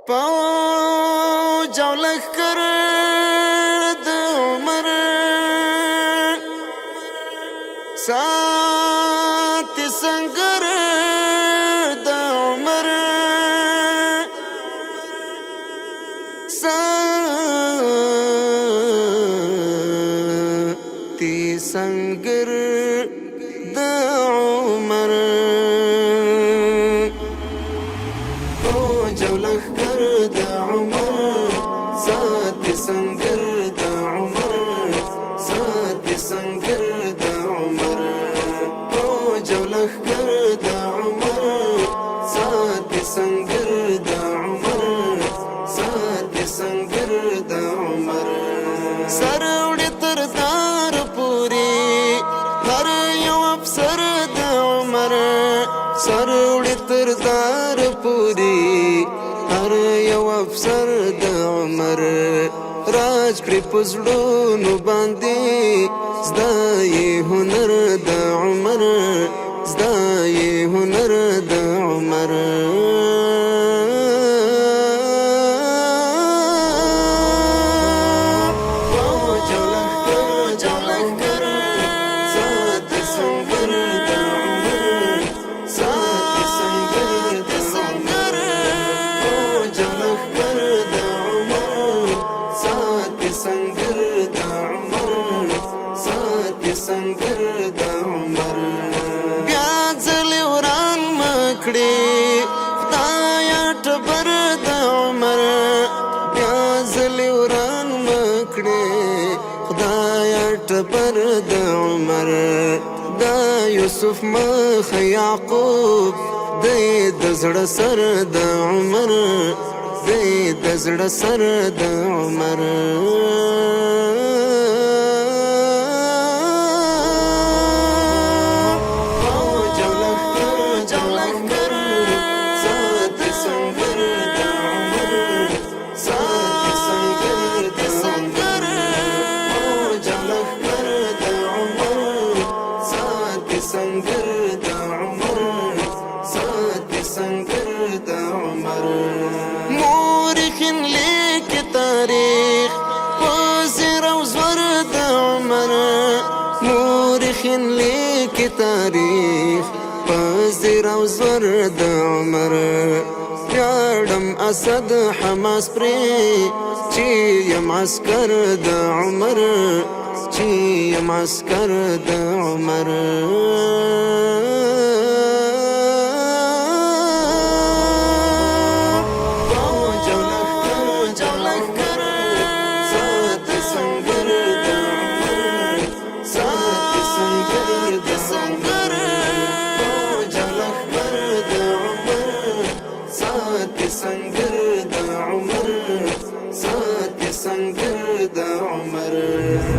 پوج او لښکر د عمر ساتي سنگر د عمر ساتي سنگر د عمر پوج او لښکر د عمر ساتي سنگر د عمر ساتي سنگر د عمر پوج او لښکر د عمر ساتي سنگر د عمر ساتي سنگر د عمر سر وړي تر دار پوری هر یو افسر د عمر سر وړي تر دار پوری هر یو افسر د عمر راج کړي پزړونو باندې زده یې هنر د عمر زده یې هنر د عمر سنگر د عمر بیا ځلې وران مکړې خدایا ټبر د عمر بیا ځلې وران مکړې خدایا ټبر د عمر دا یوسف مخ یعقوب دی د زړه سر د عمر دی د زړه سر د عمر سنگر د عمر ساتي سنگر د عمر مورخین لیکي تاریخ په زیر او زور د عمر مورخین لیکي تاریخ په زیر او زور د عمر یاړم اسد حماس پرې چې یم عسکر د عمر چې یم عسکر د عمر پوج او لښکر ساتي سنگر د عمر ساتي سنگر د عمر پوج او لښکر د عمر ساتي سنگر د عمر ساتي سنگر د عمر